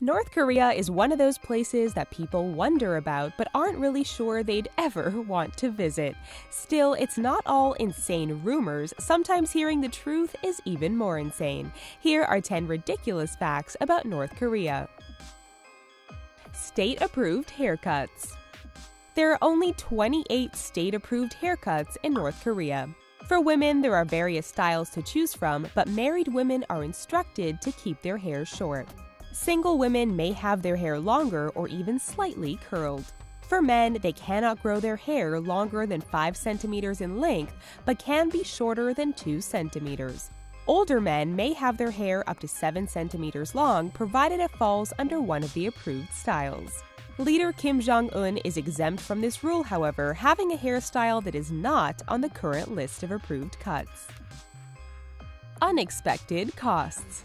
North Korea is one of those places that people wonder about but aren't really sure they'd ever want to visit. Still, it's not all insane rumors. Sometimes hearing the truth is even more insane. Here are 10 ridiculous facts about North Korea. State-approved haircuts. There are only 28 state-approved haircuts in North Korea. For women, there are various styles to choose from, but married women are instructed to keep their hair short. Single women may have their hair longer or even slightly curled. For men, they cannot grow their hair longer than 5 centimeters in length, but can be shorter than 2 centimeters. Older men may have their hair up to 7 centimeters long, provided it falls under one of the approved styles. Leader Kim Jong-un is exempt from this rule, however, having a hairstyle that is not on the current list of approved cuts. Unexpected costs.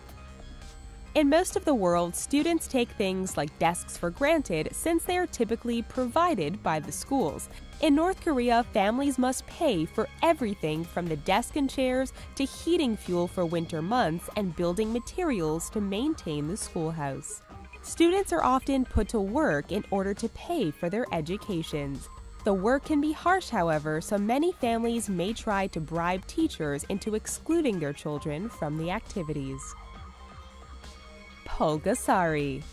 In most of the world, students take things like desks for granted since they are typically provided by the schools. In North Korea, families must pay for everything from the desk and chairs to heating fuel for winter months and building materials to maintain the schoolhouse. Students are often put to work in order to pay for their educations. The work can be harsh, however, so many families may try to bribe teachers into excluding their children from the activities. Pulgasari.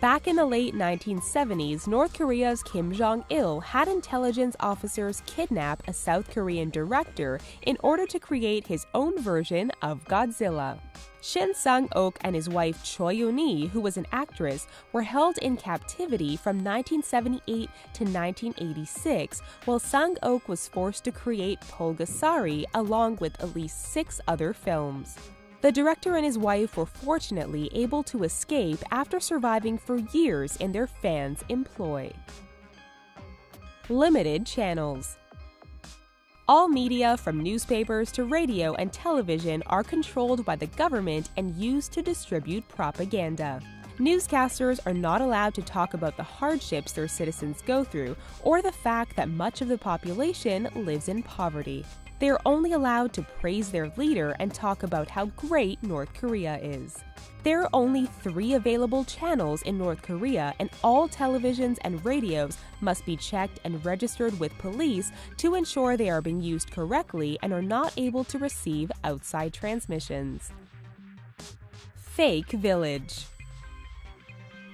Back in the late 1970s, North Korea's Kim Jong-il had intelligence officers kidnap a South Korean director in order to create his own version of Godzilla. Shin Sang-ok and his wife Choi Rooney, who was an actress, were held in captivity from 1978 to 1986, while Sang-ok was forced to create Pulgasari along with at least 6 other films. The director and his wife were fortunately able to escape after surviving for years in their fans' employ. Limited channels. All media, from newspapers to radio and television, are controlled by the government and used to distribute propaganda. Newscasters are not allowed to talk about the hardships their citizens go through or the fact that much of the population lives in poverty. They are only allowed to praise their leader and talk about how great North Korea is. There are only 3 available channels in North Korea, and all televisions and radios must be checked and registered with police to ensure they are being used correctly and are not able to receive outside transmissions. Fake village.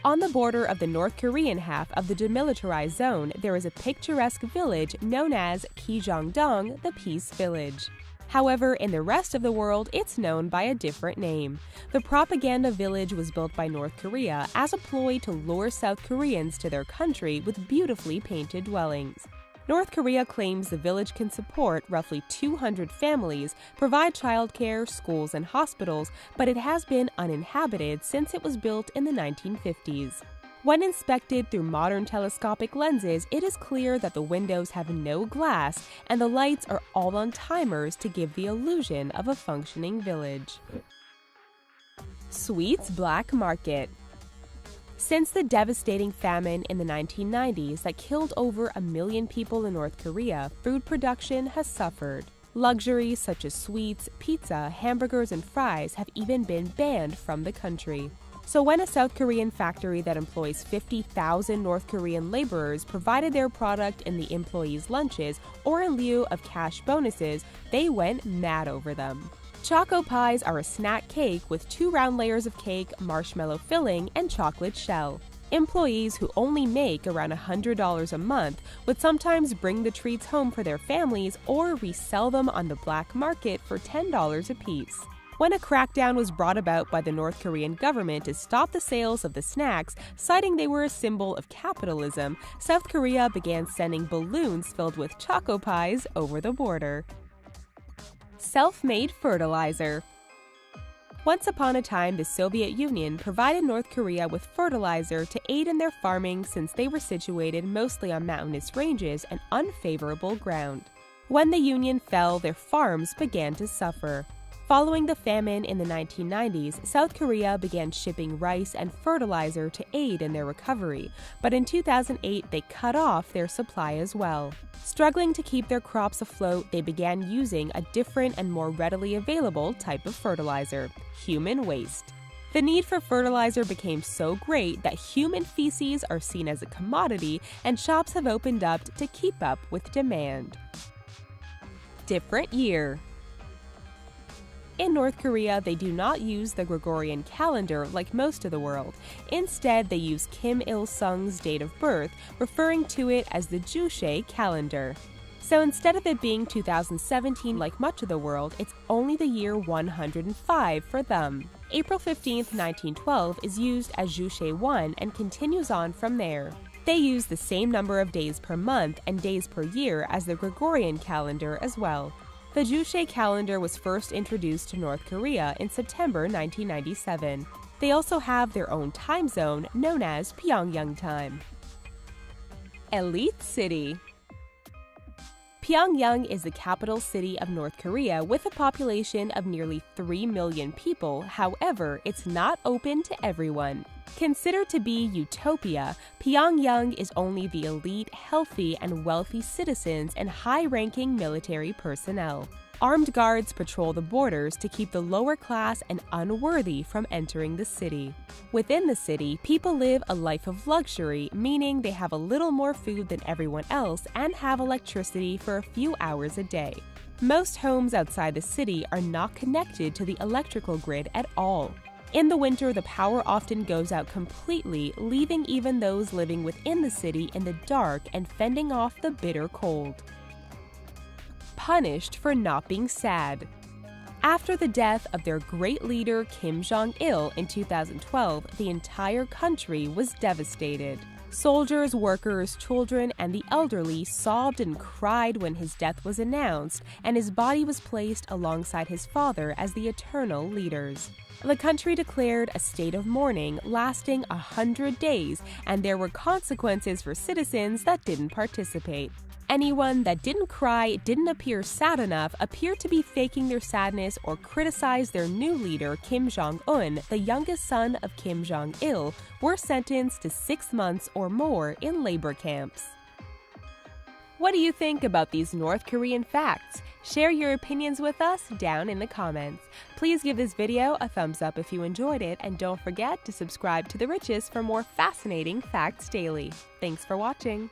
On the border of the North Korean half of the demilitarized zone, there is a picturesque village known as Kijongdong, the Peace Village. However, in the rest of the world, it's known by a different name. The propaganda village was built by North Korea as a ploy to lure South Koreans to their country with beautifully painted dwellings. North Korea claims the village can support roughly 200 families, provide childcare, schools, and hospitals, but it has been uninhabited since it was built in the 1950s. When inspected through modern telescopic lenses, it is clear that the windows have no glass and the lights are all on timers to give the illusion of a functioning village. Sweets Black Market. Since the devastating famine in the 1990s that killed over 1 million people in North Korea, food production has suffered. Luxuries such as sweets, pizza, hamburgers, and fries have even been banned from the country. So when a South Korean factory that employs 50,000 North Korean laborers provided their product in the employees' lunches or in lieu of cash bonuses, they went mad over them. Choco pies are a snack cake with 2 round layers of cake, marshmallow filling, and chocolate shell. Employees who only make around $100 a month would sometimes bring the treats home for their families or resell them on the black market for $10 apiece. When a crackdown was brought about by the North Korean government to stop the sales of the snacks, citing they were a symbol of capitalism, South Korea began sending balloons filled with choco pies over the border. Self-made fertilizer. Once upon a time, the Soviet Union provided North Korea with fertilizer to aid in their farming since they were situated mostly on mountainous ranges and unfavorable ground. When the Union fell, their farms began to suffer. Following the famine in the 1990s, South Korea began shipping rice and fertilizer to aid in their recovery, but in 2008 they cut off their supply as well. Struggling to keep their crops afloat, they began using a different and more readily available type of fertilizer: human waste. The need for fertilizer became so great that human feces are seen as a commodity, and shops have opened up to keep up with demand. Different year. In North Korea, they do not use the Gregorian calendar like most of the world. Instead, they use Kim Il-sung's date of birth, referring to it as the Juche calendar. So instead of it being 2017 like much of the world, it's only the year 105 for them. April 15, 1912 is used as Juche 1 and continues on from there. They use the same number of days per month and days per year as the Gregorian calendar as well. The Juche calendar was first introduced to North Korea in September 1997. They also have their own time zone known as Pyongyang time. Elite City. Pyongyang is the capital city of North Korea with a population of nearly 3 million people. However, it's not open to everyone. Considered to be utopia, Pyongyang is only the elite, healthy, and wealthy citizens and high-ranking military personnel. Armed guards patrol the borders to keep the lower class and unworthy from entering the city. Within the city, people live a life of luxury, meaning they have a little more food than everyone else and have electricity for a few hours a day. Most homes outside the city are not connected to the electrical grid at all. In the winter, the power often goes out completely, leaving even those living within the city in the dark and fending off the bitter cold. Punished for not being sad. After the death of their great leader Kim Jong-il in 2012, the entire country was devastated. Soldiers, workers, children, and the elderly sobbed and cried when his death was announced, and his body was placed alongside his father as the eternal leaders. The country declared a state of mourning lasting 100 days, and there were consequences for citizens that didn't participate. Anyone that didn't cry, didn't appear sad enough, appeared to be faking their sadness, or criticized their new leader, Kim Jong-un, the youngest son of Kim Jong-il, were sentenced to 6 months or more in labor camps. What do you think about these North Korean facts? Share your opinions with us down in the comments. Please give this video a thumbs up if you enjoyed it, and don't forget to subscribe to The Riches for more fascinating facts daily. Thanks for watching.